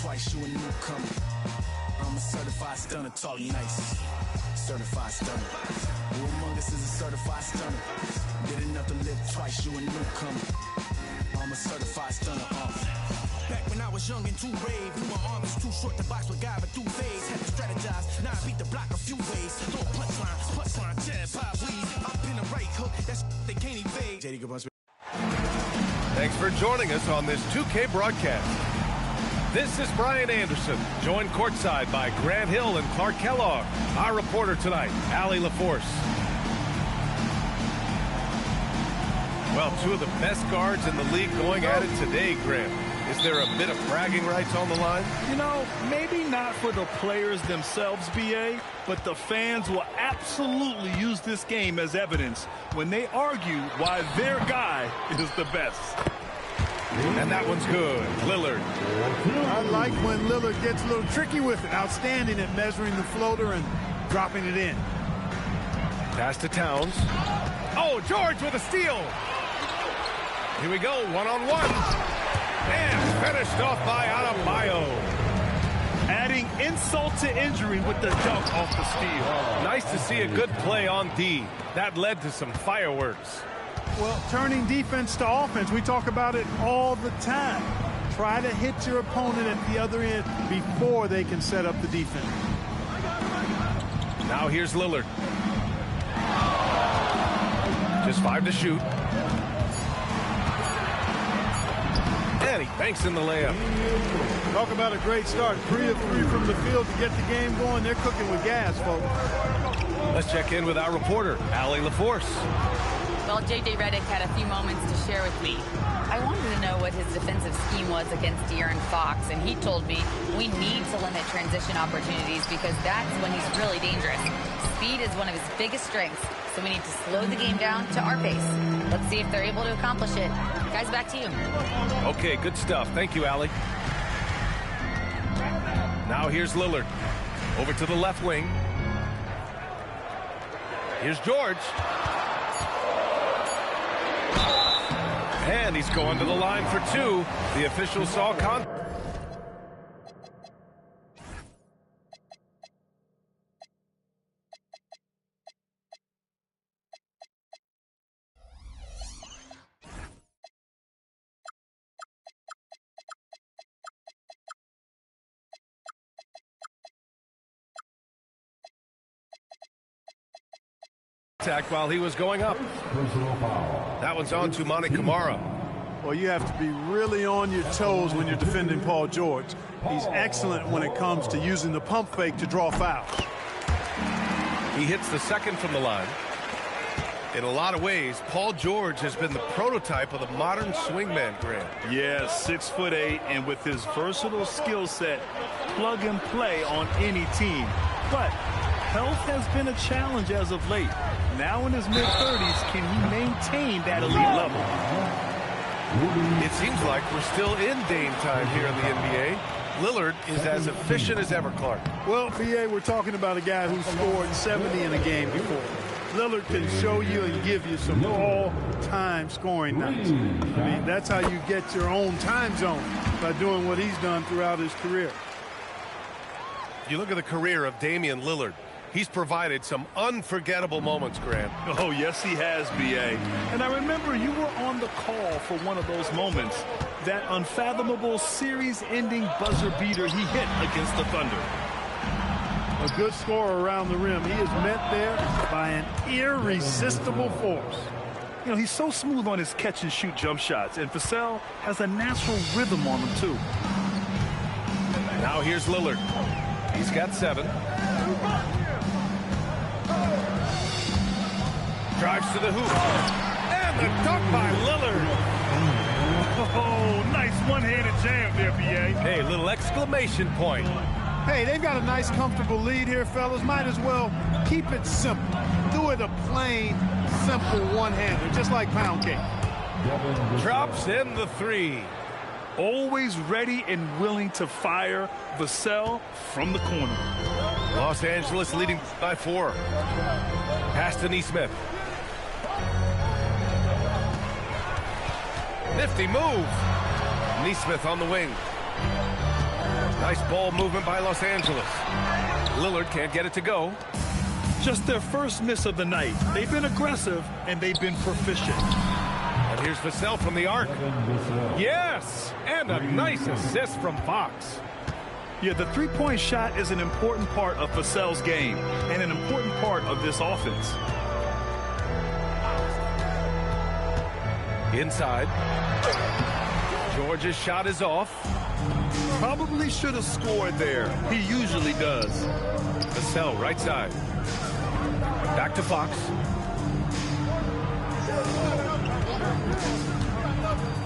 twice, you a newcomer. I'm a certified stunner, talk nice. Certified stunner. Who among us is a certified stunner? Did enough to live twice, you a newcomer. I'm a certified stunner. Back when I was young and too brave, knew my arm was too short to box with guy, but through phase had to strategize. Now I beat the block a few ways. Throw a punchline, jab, pop, weave. I've been a right hook, that's they can't evade. JD Goodbye. Thanks for joining us on this 2K broadcast. This is Brian Anderson, joined courtside by Grant Hill and Clark Kellogg. Our reporter tonight, Allie LaForce. Well, two of the best guards in the league going at it today, Grant. Is there a bit of bragging rights on the line? You know, maybe not for the players themselves, BA, but the fans will absolutely use this game as evidence when they argue why their guy is the best. And that one's good. Lillard. I like when Lillard gets a little tricky with it. Outstanding at measuring the floater and dropping it in. Pass to Towns. Oh, George with a steal. Here we go, one-on-one. And finished off by Adebayo. Adding insult to injury with the dunk off the steal. Nice to see a good play on D. That led to some fireworks. Well, turning defense to offense, we talk about it all the time. Try to hit your opponent at the other end before they can set up the defense. Now here's Lillard. Just 5 to shoot. And he banks in the layup. Talk about a great start. 3 of 3 from the field to get the game going. They're cooking with gas, folks. Let's check in with our reporter, Allie LaForce. Well, J.J. Redick had a few moments to share with me. I wanted to know what his defensive scheme was against De'Aaron Fox, and he told me we need to limit transition opportunities because that's when he's really dangerous. Speed is one of his biggest strengths, so we need to slow the game down to our pace. Let's see if they're able to accomplish it. Guys, back to you. Okay, good stuff. Thank you, Allie. Now here's Lillard. Over to the left wing. Here's George. And he's going to the line for 2. The official saw contact. While he was going up. That one's on to Monty Kamara. Well, you have to be really on your toes when you're defending Paul George. He's excellent when it comes to using the pump fake to draw fouls. He hits the second from the line. In a lot of ways, Paul George has been the prototype of the modern swingman, Grant. Yes, 6'8", and with his versatile skill set, plug and play on any team. But health has been a challenge as of late. Now in his mid-30s, can he maintain that elite level? It seems like we're still in Dame time here in the NBA. Lillard is as efficient as ever, Clark. Well, BA, we're talking about a guy who scored 70 in a game before. Lillard can show you and give you some all-time scoring nights. I mean, that's how you get your own time zone, by doing what he's done throughout his career. You look at the career of Damian Lillard. He's provided some unforgettable moments, Grant. Oh, yes, he has, B.A. And I remember you were on the call for one of those moments, that unfathomable series-ending buzzer beater he hit against the Thunder. A good scorer around the rim. He is met there by an irresistible force. You know, he's so smooth on his catch-and-shoot jump shots, and Vassell has a natural rhythm on him, too. Now here's Lillard. He's got 7. Drives to the hoop. And the dunk by Lillard. Oh, nice one-handed jam there, B.A. Hey, little exclamation point. Hey, they've got a nice, comfortable lead here, fellas. Might as well keep it simple. Do it a plain, simple one-hander, just like pound cake. Drops in the 3. Always ready and willing to fire. Vassell from the corner. Los Angeles leading by 4. Pass to Nesmith. Nifty move. Nesmith on the wing. Nice ball movement by Los Angeles. Lillard can't get it to go. Just their first miss of the night. They've been aggressive, and they've been proficient. And here's Vassell from the arc. Yes! And a nice assist from Fox. Yeah, the three-point shot is an important part of Vassell's game and an important part of this offense. Inside. George's shot is off. Probably should have scored there. He usually does. Vassell, right side. Back to Fox.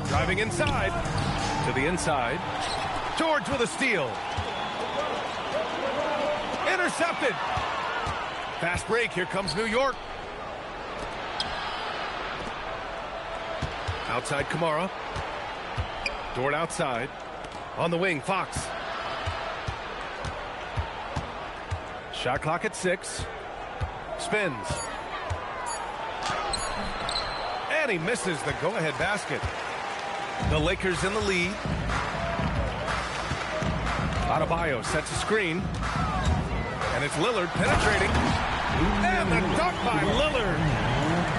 Driving inside. To the inside. George with a steal. Intercepted. Fast break. Here comes New York. Outside Kamara. Dort outside. On the wing, Fox. Shot clock at 6. Spins. And he misses the go-ahead basket. The Lakers in the lead. Adebayo sets a screen. And it's Lillard penetrating. And the dunk by Lillard.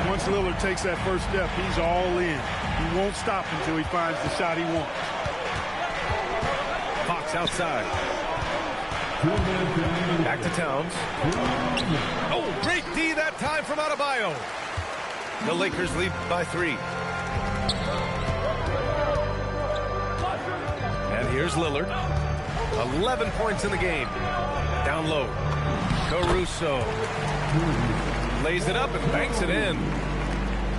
Once Lillard takes that first step, he's all in. He won't stop until he finds the shot he wants. Fox outside. Back to Towns. Oh, great D that time from Adebayo. The Lakers lead by 3. And here's Lillard. 11 points in the game. Down low. Caruso. Lays it up and banks it in.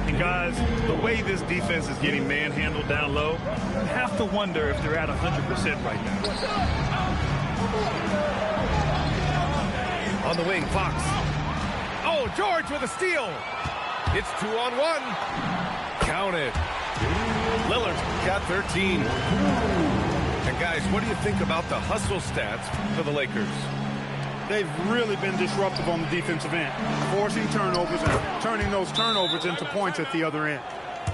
And guys, the way this defense is getting manhandled down low, you have to wonder if they're at 100% right now. On the wing, Fox. Oh, George with a steal. It's 2-on-1. Count it. Lillard's got 13. And guys, what do you think about the hustle stats for the Lakers? They've really been disruptive on the defensive end, forcing turnovers and turning those turnovers into points at the other end.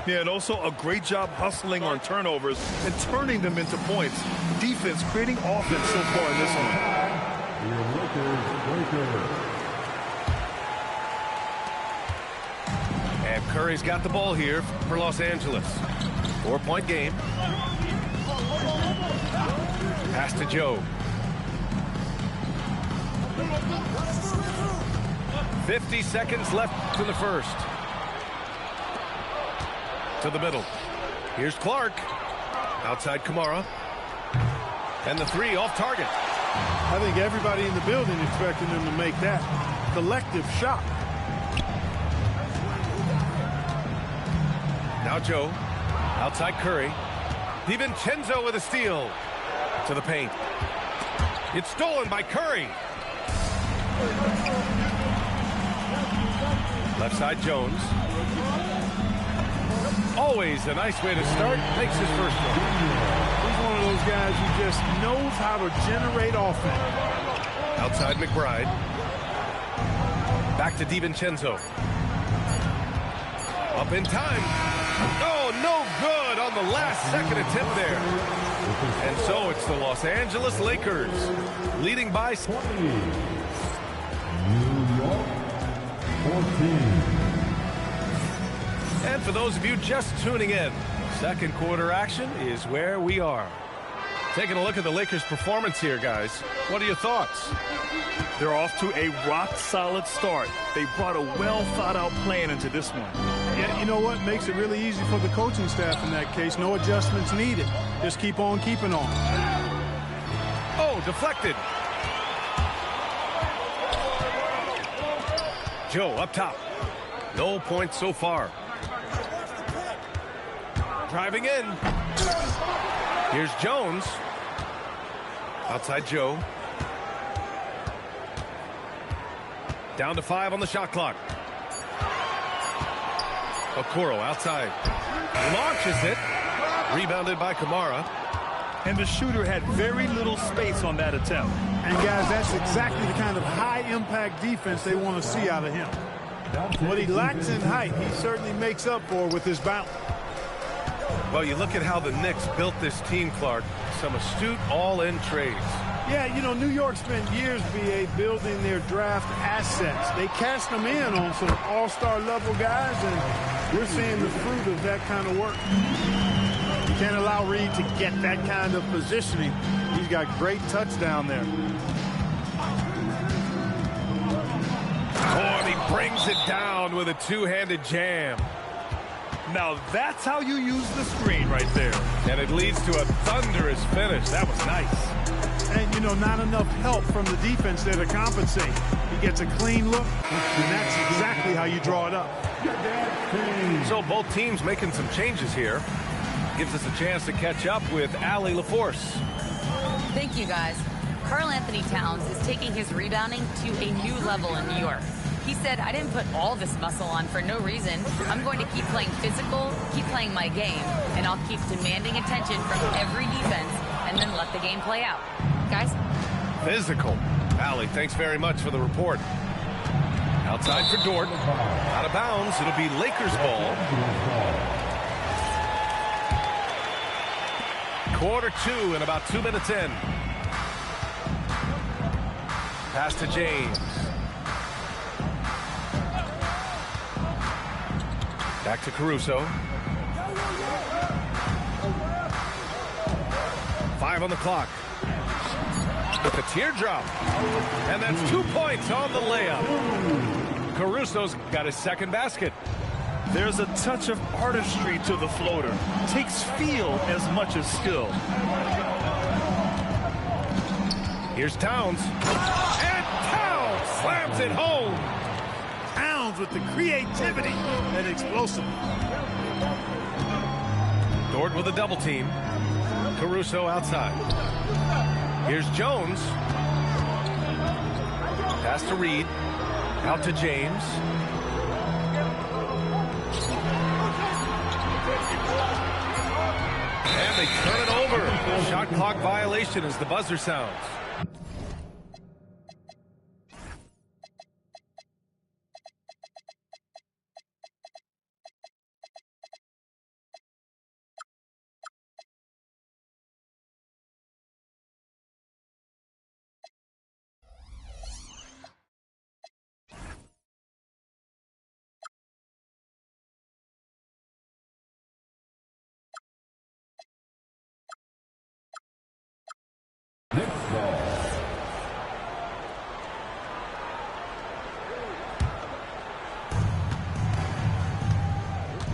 Yeah, and also a great job hustling on turnovers and turning them into points. Defense creating offense so far in this one. And Curry's got the ball here for Los Angeles. 4-point game. Pass to Joe. 50 seconds left in the first. To the middle. Here's Clark. Outside Kamara. And the 3 off target. I think everybody in the building expecting them to make that collective shot. Now Joe. Outside Curry. DiVincenzo with a steal. To the paint. It's stolen by Curry. Left side Jones. Always a nice way to start. Makes his first one. He's one of those guys who just knows how to generate offense. Outside McBride. Back to DiVincenzo. Up in time. Oh, no good on the last second attempt there. And so it's the Los Angeles Lakers leading by 20. New York 14. And for those of you just tuning in, second quarter action is where we are. Taking a look at the Lakers' performance here, guys. What are your thoughts? They're off to a rock-solid start. They brought a well-thought-out plan into this one. Yeah, you know what? Makes it really easy for the coaching staff in that case. No adjustments needed. Just keep on keeping on. Oh, deflected. Joe up top. No points so far. Driving in. Here's Jones. Outside Joe. Down to 5 on the shot clock. Okoro outside. Launches it. Rebounded by Kamara. And the shooter had very little space on that attempt. And guys, that's exactly the kind of high-impact defense they want to see out of him. What he lacks in height, he certainly makes up for with his bounce. Well, you look at how the Knicks built this team, Clark. Some astute all-in trades. Yeah, you know, New York spent years, BA, building their draft assets. They cast them in on some all-star level guys, and you're seeing the fruit of that kind of work. You can't allow Reed to get that kind of positioning. He's got great touch down there. Oh, and he brings it down with a two-handed jam. Now that's how you use the screen right there. And it leads to a thunderous finish. That was nice. And, you know, not enough help from the defense there to compensate. He gets a clean look, and that's exactly how you draw it up. So both teams making some changes here. Gives us a chance to catch up with Allie LaForce. Thank you, guys. Karl Anthony Towns is taking his rebounding to a new level in New York. He said, I didn't put all this muscle on for no reason. I'm going to keep playing physical, keep playing my game, and I'll keep demanding attention from every defense and then let the game play out. Guys? Physical. Allie, thanks very much for the report. Outside for Dort. Out of bounds. It'll be Lakers ball. Quarter 2 and about 2 minutes in. Pass to James. Back to Caruso. 5 on the clock. With the teardrop. And that's 2 points on the layup. Caruso's got his second basket. There's a touch of artistry to the floater. Takes feel as much as skill. Here's Towns. And Towns slams it home. Towns with the creativity and explosiveness. Dort with a double team. Caruso outside. Here's Jones. Pass to Reed. Out to James. And they turn it over. Shot clock violation as the buzzer sounds.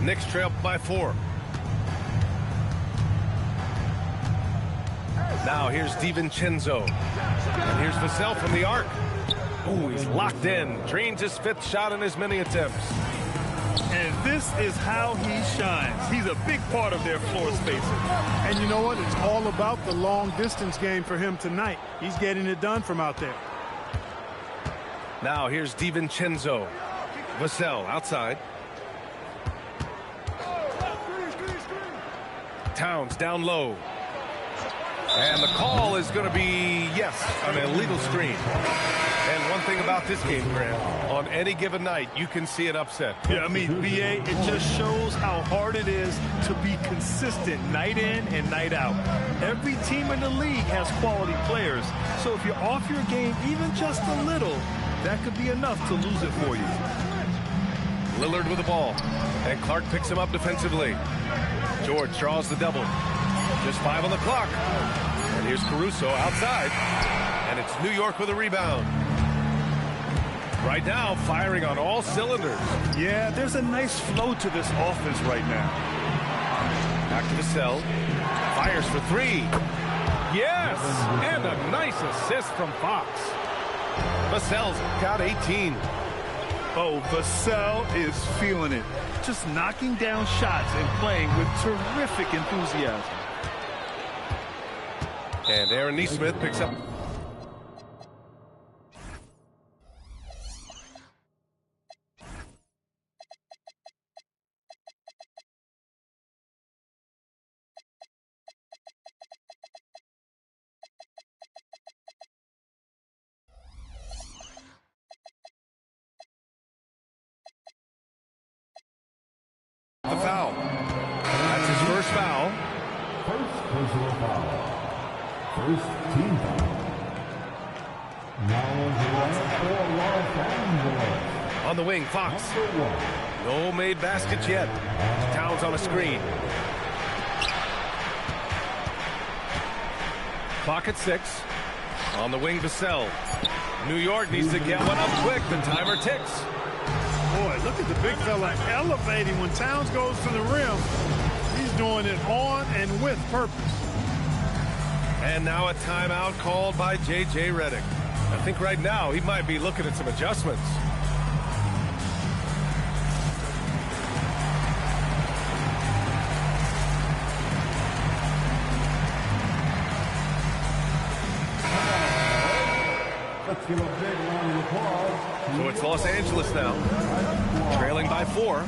Knicks trail by 4. Now here's DiVincenzo. And here's Vassell from the arc. Oh, he's locked in. Drains his 5th shot in as many attempts. And this is how he shines. He's a big part of their floor spacing. And you know what? It's all about the long distance game for him tonight. He's getting it done from out there. Now here's DiVincenzo. Vassell outside. Towns down low. And the call is going to be, yes, an illegal screen. And one thing about this game, Grant, on any given night, you can see an upset. Yeah, I mean, BA, it just shows how hard it is to be consistent night in and night out. Every team in the league has quality players. So if you're off your game even just a little, that could be enough to lose it for you. Lillard with the ball. And Clark picks him up defensively. George draws the double. Just 5 on the clock. And here's Caruso outside. And it's New York with a rebound. Right now, firing on all cylinders. Yeah, there's a nice flow to this offense right now. Back to Vassell. Fires for 3. Yes! And a nice assist from Fox. Vassell's got 18. Oh, Vassell is feeling it. Just knocking down shots and playing with terrific enthusiasm. And Aaron Nesmith picks up. The foul. That's his first foul. personal foul. First team foul. Now on the line for Los Angeles. On the wing, Fox. No made baskets yet. Towns on a screen. Clock at 6. On the wing, Vassell. New York needs to get one up quick. The timer ticks. Boy, look at the big fella elevating when Towns goes to the rim. He's doing it on and with purpose. And now a timeout called by J.J. Redick. I think right now he might be looking at some adjustments. Let's give a big round of applause. So it's Los Angeles now, trailing by 4.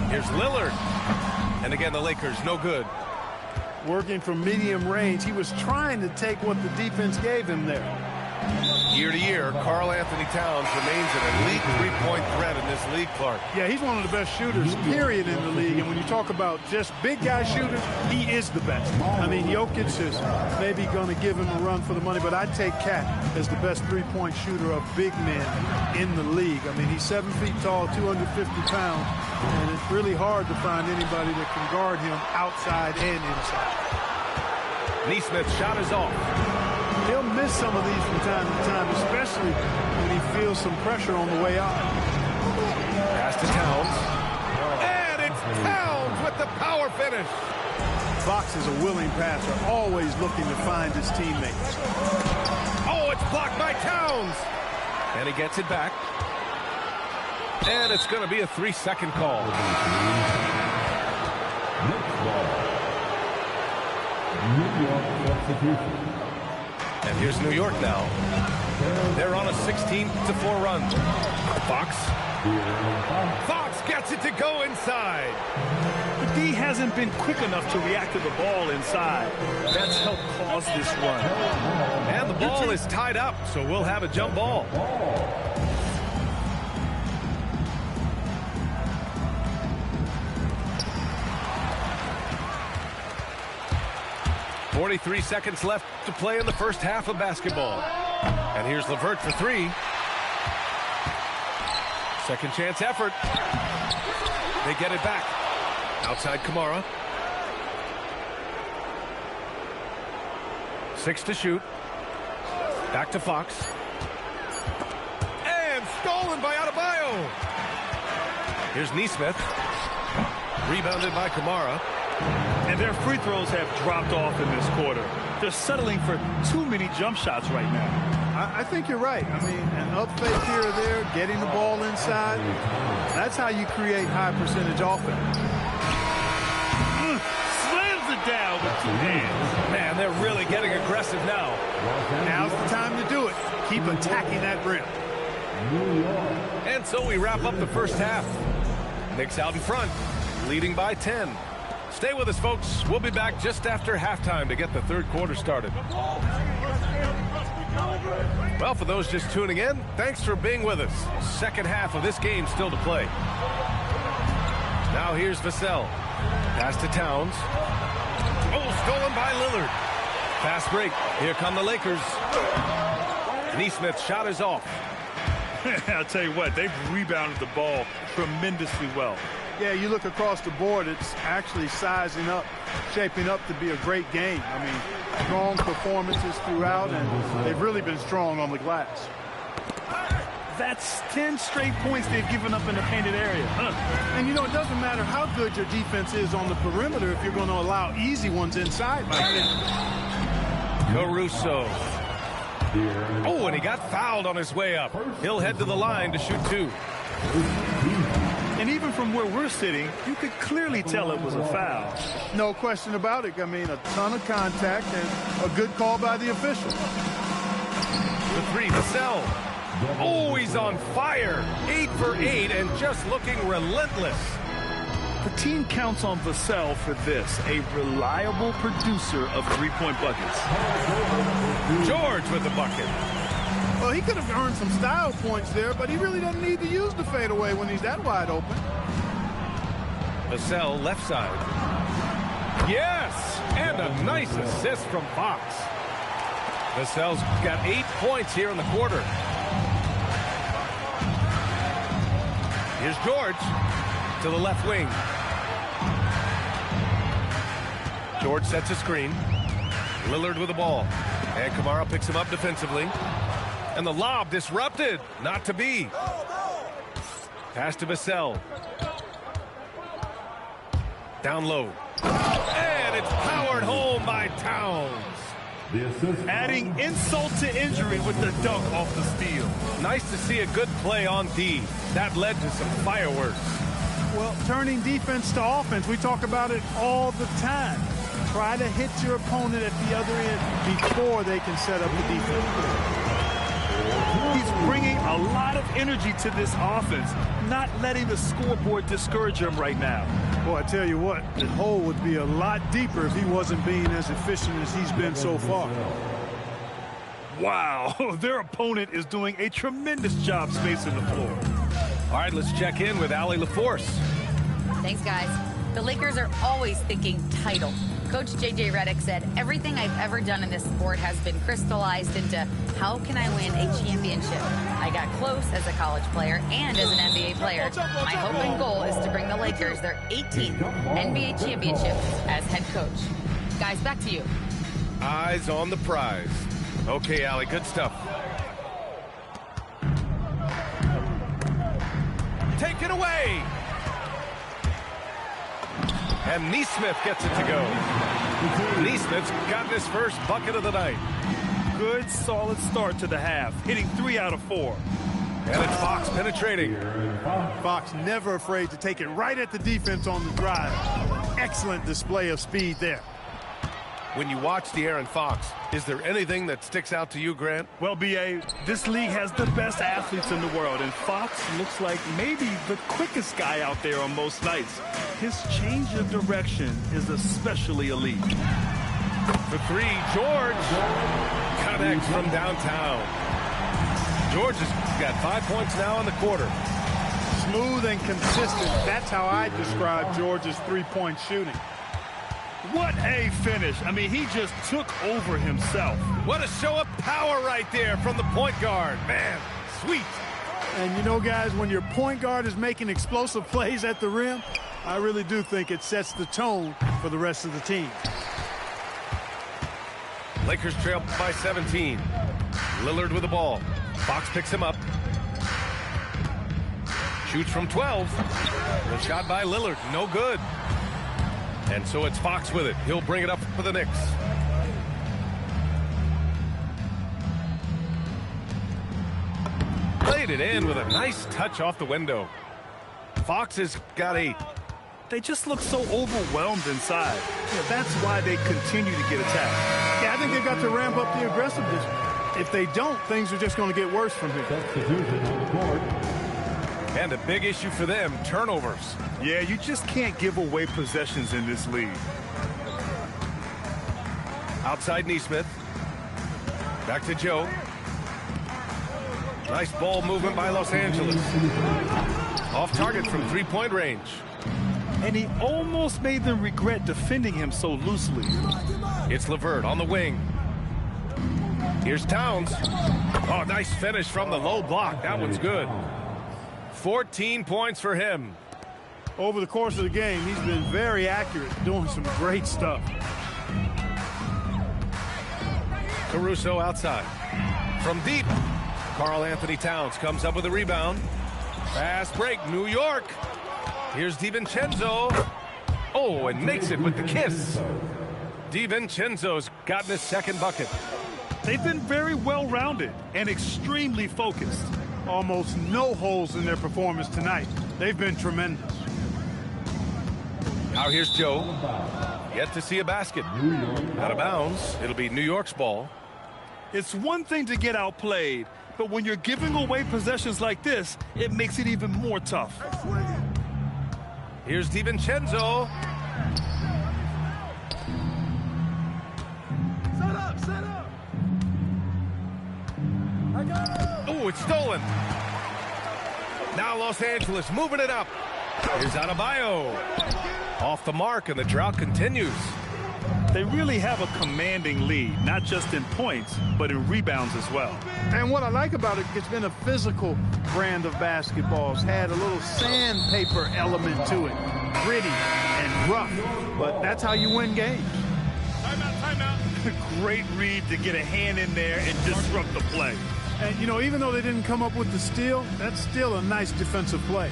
Here's Lillard. And again, the Lakers, no good. Working from medium range, he was trying to take what the defense gave him there. Year to year, Karl Anthony Towns remains an elite three-point threat in this league, Clark. Yeah, he's one of the best shooters, period, in the league. And when you talk about just big guy shooters, he is the best. I mean, Jokic is maybe going to give him a run for the money, but I'd take Cat as the best three-point shooter of big men in the league. I mean, he's 7 feet tall, 250 pounds, and it's really hard to find anybody that can guard him outside and inside. Nesmith's shot is off. He'll miss some of these from time to time, especially when he feels some pressure on the way out. Pass to Towns. And it's Towns with the power finish. Fox is a willing passer, always looking to find his teammates. Oh, it's blocked by Towns. And he gets it back. And it's going to be a 3-second call. New York substitution. And here's New York now. They're on a 16-4 run. Fox. Fox gets it to go inside. The D hasn't been quick enough to react to the ball inside. That's helped cause this run. And the ball is tied up, so we'll have a jump ball. 43 seconds left to play in the first half of basketball. And here's LeVert for 3. Second chance effort. They get it back. Outside Kamara. 6 to shoot. Back to Fox. And stolen by Adebayo. Here's Nesmith. Rebounded by Kamara. And their free throws have dropped off in this quarter. They're settling for too many jump shots right now. I think you're right. I mean, an up fake here or there, getting the ball inside, that's how you create high percentage offense. Slams it down with 2 hands. Man, they're really getting aggressive now. Now's the time to do it. Keep attacking that rim. And so we wrap up the first half. Knicks out in front, leading by 10. Stay with us, folks. We'll be back just after halftime to get the third quarter started. Well, for those just tuning in, thanks for being with us. Second half of this game still to play. Now here's Vassell. Pass to Towns. Oh, stolen by Lillard. Fast break. Here come the Lakers. Nesmith's shot is off. I'll tell you what, they've rebounded the ball tremendously well. Yeah, you look across the board, it's actually sizing up, shaping up to be a great game. I mean, strong performances throughout, and they've really been strong on the glass. That's 10 straight points they've given up in the painted area. And, you know, it doesn't matter how good your defense is on the perimeter if you're going to allow easy ones inside like that. Caruso. Oh, and he got fouled on his way up. He'll head to the line to shoot 2. And even from where we're sitting, you could clearly tell it was a foul. No question about it. I mean, a ton of contact and a good call by the official. The 3, Vassell. Oh, he's on fire. 8 for 8 and just looking relentless. The team counts on Vassell for this, a reliable producer of three-point buckets. George with the bucket. Well, he could have earned some style points there, but he really doesn't need to use the fadeaway when he's that wide open. Vassell left side. Yes! And a nice assist from Fox. Vassell's got 8 points here in the quarter. Here's George to the left wing. George sets a screen. Lillard with the ball. And Kamara picks him up defensively. And the lob disrupted. Not to be. Pass to Vassell. Down low. And it's powered home by Towns. Adding insult to injury with the dunk off the steal. Nice to see a good play on D. That led to some fireworks. Well, turning defense to offense, we talk about it all the time. Try to hit your opponent at the other end before they can set up the defense. He's bringing a lot of energy to this offense, not letting the scoreboard discourage him right now. Boy, I tell you what, the hole would be a lot deeper if he wasn't being as efficient as he's been so far. Wow, their opponent is doing a tremendous job spacing the floor. All right, let's check in with Allie LaForce. Thanks, guys. The Lakers are always thinking title. Coach J.J. Redick said, everything I've ever done in this sport has been crystallized into how can I win a championship. I got close as a college player and as an NBA player. My hope and goal is to bring the Lakers their 18th NBA championship as head coach. Guys, back to you. Eyes on the prize. Okay, Allie, good stuff. Take it away. And Nesmith gets it to go. Nesmith's gotten his first bucket of the night. Good, solid start to the half, hitting 3 out of 4. And it's Fox penetrating. Fox never afraid to take it right at the defense on the drive. Excellent display of speed there. When you watch De'Aaron Fox, is there anything that sticks out to you, Grant? Well, B.A., this league has the best athletes in the world, and Fox looks like maybe the quickest guy out there on most nights. His change of direction is especially elite. For three, George connects from downtown. George has got 5 points now in the quarter. Smooth and consistent. That's how I describe George's three-point shooting. What a finish. I mean, he just took over himself. What a show of power right there from the point guard. Man, sweet. And you know, guys, when your point guard is making explosive plays at the rim, I really do think it sets the tone for the rest of the team. Lakers trail by 17. Lillard with the ball. Fox picks him up. Shoots from 12. The shot by Lillard, no good. And so it's Fox with it. He'll bring it up for the Knicks. Played it in with a nice touch off the window. Fox has got 8. They just look so overwhelmed inside. Yeah, that's why they continue to get attacked. Yeah, I think they've got to ramp up the aggressiveness. If they don't, things are just going to get worse from here. Substitution on the court. And a big issue for them, turnovers. Yeah, you just can't give away possessions in this league. Outside Nesmith. Back to Joe. Nice ball movement by Los Angeles. Off target from three-point range. And he almost made them regret defending him so loosely. It's LeVert on the wing. Here's Towns. Oh, nice finish from the low block. That one's good. 14 points for him. Over the course of the game, he's been very accurate, doing some great stuff. Caruso outside. From deep, Karl Anthony Towns comes up with a rebound. Fast break, New York. Here's DiVincenzo. Oh, and makes it with the kiss. DiVincenzo's gotten his second bucket. They've been very well-rounded and extremely focused. Almost no holes in their performance tonight. They've been tremendous. Now here's Joe. Yet to see a basket. Out of bounds. It'll be New York's ball. It's one thing to get outplayed, but when you're giving away possessions like this, it makes it even more tough. Here's DiVincenzo. Set up. Oh, it's stolen. Now Los Angeles moving it up. Here's Adebayo. Off the mark, and the drought continues. They really have a commanding lead, not just in points, but in rebounds as well. And what I like about it, it's been a physical brand of basketball. It's had a little sandpaper element to it, gritty and rough, but that's how you win games. Timeout. Great read to get a hand in there and disrupt the play. And, you know, even though they didn't come up with the steal, that's still a nice defensive play.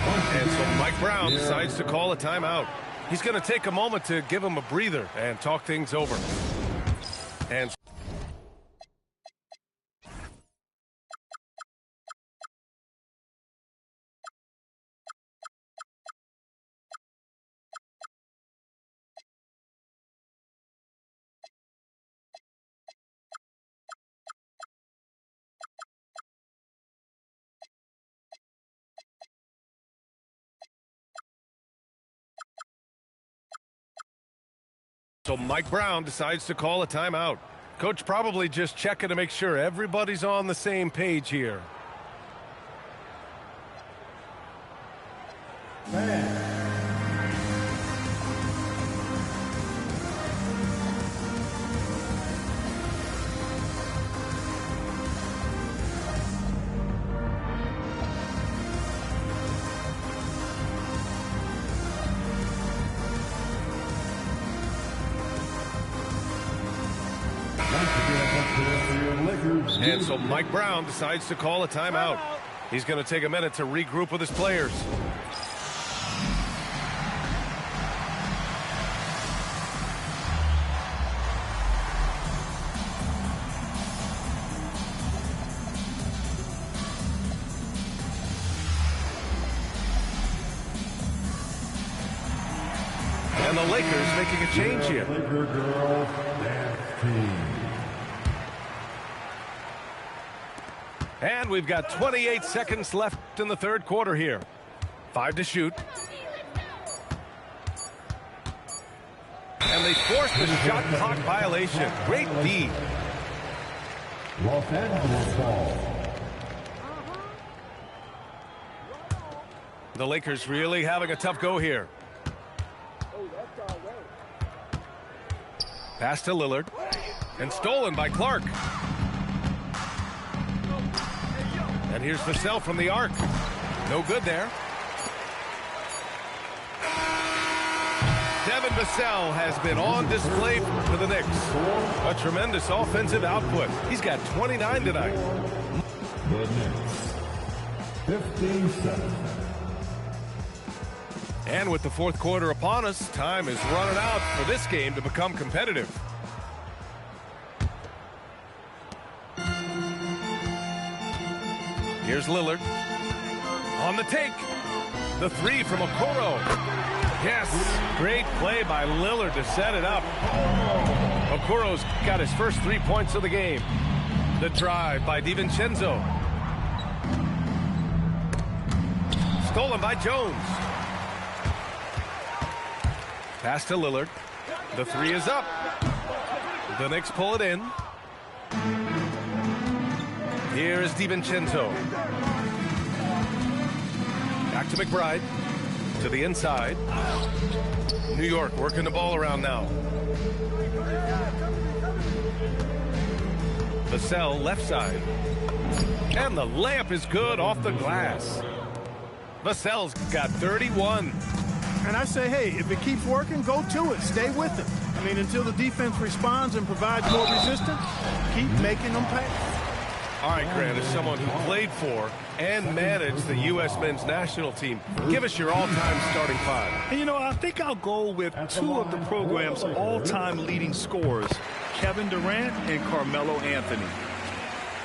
And so Mike Brown decides to call a timeout. He's going to take a moment to give him a breather and talk things over. And so Mike Brown decides to call a timeout. Coach probably just checking to make sure everybody's on the same page here. And so Mike Brown decides to call a timeout. He's going to take a minute to regroup with his players. And the Lakers making a change here. Laker girls dance team. And we've got 28 seconds left in the third quarter here. 5 to shoot. And they force the shot clock violation. Great D. Los Angeles ball. The Lakers really having a tough go here. Pass to Lillard. And stolen by Clark. And here's Vassell from the arc. No good there. Devin Vassell has been on display for the Knicks. A tremendous offensive output. He's got 29 tonight. The Knicks. 15-7. And with the fourth quarter upon us, time is running out for this game to become competitive. Here's Lillard. On the take. The three from Okoro. Yes, great play by Lillard to set it up. Okoro's got his first 3 points of the game. The drive by DiVincenzo. Stolen by Jones. Pass to Lillard. The three is up. The Knicks pull it in. Here is DiVincenzo. Back to McBride. To the inside. New York working the ball around now. Vassell left side. And the layup is good off the glass. Vassell's got 31. And I say, hey, if it keeps working, go to it. Stay with it. I mean, until the defense responds and provides more resistance, keep making them pay. All right, Grant, as someone who played for and managed the U.S. men's national team, give us your all-time starting five. And, you know, I think I'll go with two of the program's all-time leading scorers, Kevin Durant and Carmelo Anthony.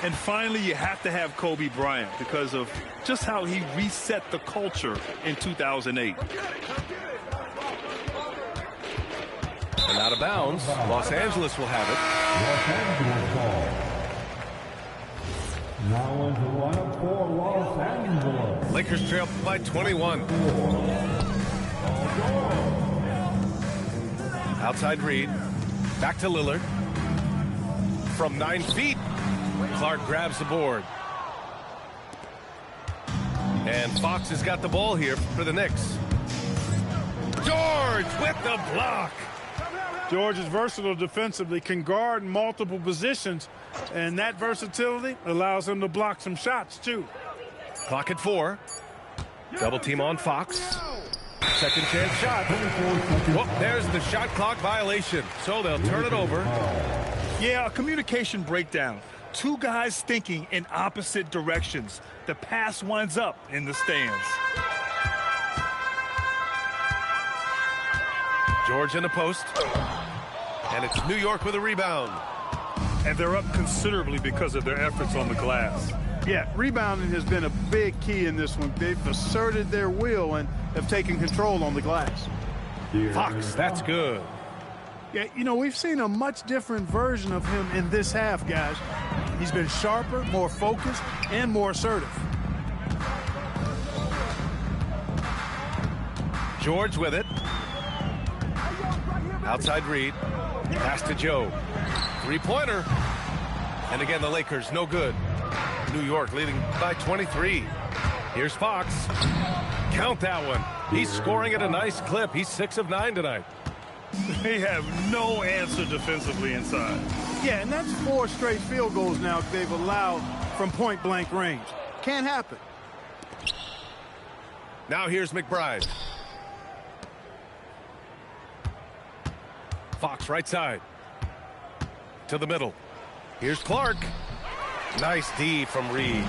And finally, you have to have Kobe Bryant because of just how he reset the culture in 2008. And out of bounds, Los Angeles will have it. Los Angeles ball. Now into lineup for Los Angeles. Lakers trail by 21. Outside Reed. Back to Lillard. From 9 feet. Clark grabs the board. And Fox has got the ball here for the Knicks. George with the block. George is versatile defensively, can guard multiple positions, and that versatility allows him to block some shots, too. Clock at 4. Double team on Fox. Second chance shot. Whoop, there's the shot clock violation. So they'll turn it over. Yeah, a communication breakdown. Two guys thinking in opposite directions. The pass winds up in the stands. George in the post. And it's New York with a rebound. And they're up considerably because of their efforts on the glass. Yeah, rebounding has been a big key in this one. They've asserted their will and have taken control on the glass. Fox, that's good. Yeah, you know, we've seen a much different version of him in this half, guys. He's been sharper, more focused, and more assertive. George with it. Outside read. Pass to Joe. Three-pointer. And again, the Lakers, no good. New York leading by 23. Here's Fox. Count that one. He's scoring at a nice clip. He's 6 of 9 tonight. They have no answer defensively inside. Yeah, and that's 4 straight field goals now they've allowed from point-blank range. Can't happen. Now here's McBride. Fox right side. To the middle. Here's Clark. Nice D from Reed.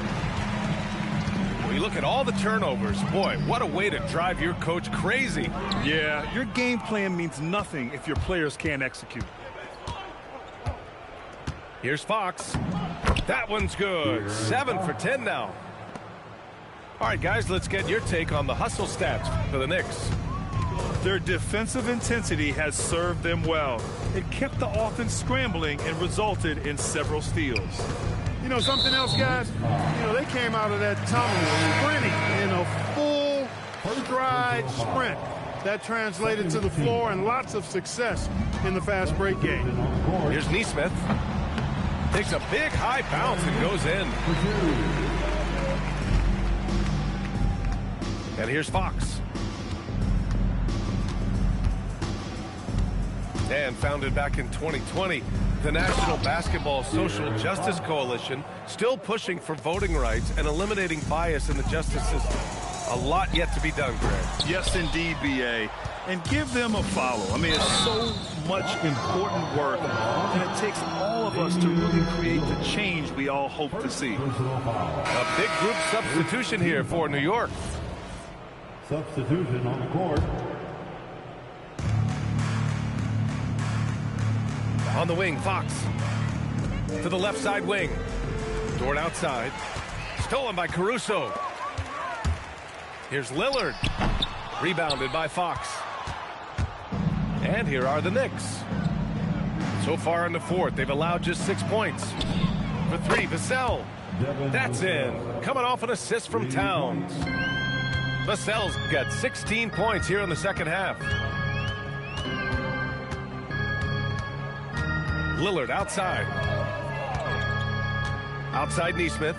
When you look at all the turnovers, boy, what a way to drive your coach crazy. Yeah, your game plan means nothing if your players can't execute. Here's Fox. That one's good. 7 for 10 now. All right, guys, let's get your take on the hustle stats for the Knicks. Their defensive intensity has served them well. It kept the offense scrambling and resulted in several steals. You know something else, guys? You know, they came out of that tunnel sprinting in a full stride sprint. That translated to the floor and lots of success in the fast break game. Here's Nesmith. Takes a big high bounce and goes in. And here's Fox. And founded back in 2020, the National Basketball Social Justice Coalition still pushing for voting rights and eliminating bias in the justice system. A lot yet to be done, Greg. Yes, indeed, B.A. And give them a follow. I mean, it's so much important work, and it takes all of us to really create the change we all hope to see. A big group substitution here for New York. Substitution on the court. On the wing, Fox. To the left side wing. Dort outside. Stolen by Caruso. Here's Lillard. Rebounded by Fox. And here are the Knicks. So far in the fourth, they've allowed just 6 points. For 3, Vassell. That's in. Coming off an assist from Towns. Vassell's got 16 points here in the second half. Lillard outside. Outside Nesmith.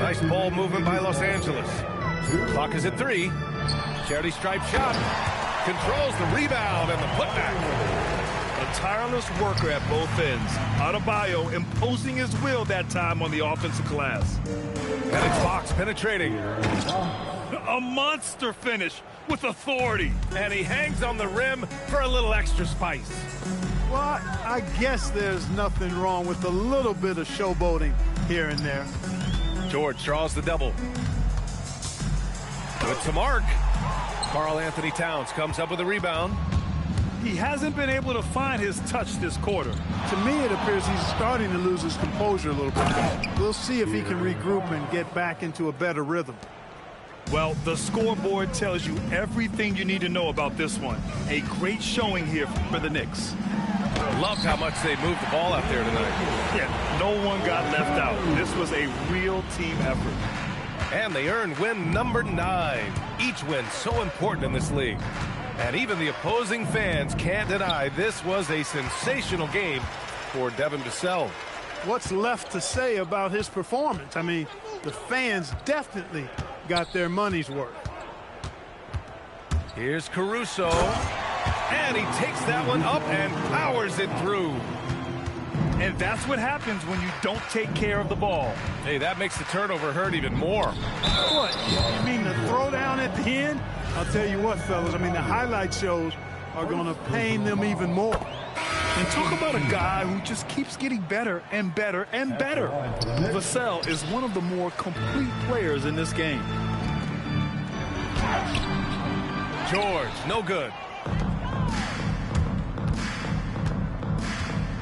Nice ball movement by Los Angeles. Clock is at 3. Charity stripe shot. Controls the rebound and the putback. A tireless worker at both ends. Adebayo imposing his will that time on the offensive glass. And it's Fox penetrating. A monster finish with authority. And he hangs on the rim for a little extra spice. Well, I guess there's nothing wrong with a little bit of showboating here and there. George draws the double. With to mark. Karl Anthony Towns comes up with a rebound. He hasn't been able to find his touch this quarter. To me, it appears he's starting to lose his composure a little bit. We'll see if he can regroup and get back into a better rhythm. Well, the scoreboard tells you everything you need to know about this one. A great showing here for the Knicks. Loved how much they moved the ball out there tonight. Yeah, no one got left out. This was a real team effort. And they earned win number 9. Each win so important in this league. And even the opposing fans can't deny this was a sensational game for Devin Vassell. What's left to say about his performance? I mean, the fans definitely got their money's worth. Here's Caruso. And he takes that one up and powers it through. And that's what happens when you don't take care of the ball. Hey, that makes the turnover hurt even more. What? You mean the throwdown at the end? I'll tell you what, fellas. I mean, the highlight shows are going to pain them even more. And talk about a guy who just keeps getting better and better and better. Vassell is one of the more complete players in this game. George, no good.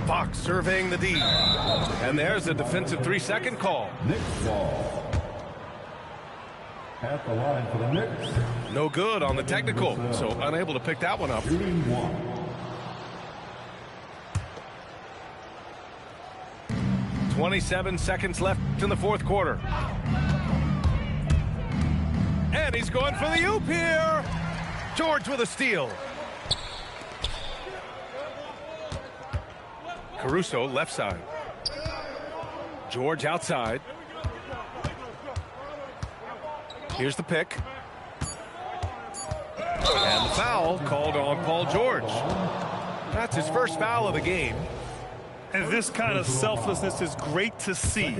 Fox surveying the D. And there's a defensive 3-second call. Knicks ball. At the line for the Knicks. No good on the technical, so unable to pick that one up. Shooting 1. 27 seconds left in the fourth quarter. And he's going for the oop here. George with a steal. Caruso left side. George outside. Here's the pick. And the foul called on Paul George. That's his first foul of the game. And this kind of selflessness is great to see.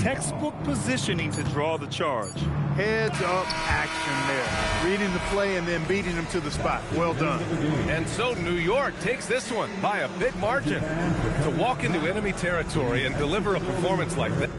Textbook positioning to draw the charge. Heads up action there. Reading the play and then beating them to the spot. Well done. And so New York takes this one by a big margin. To walk into enemy territory and deliver a performance like that.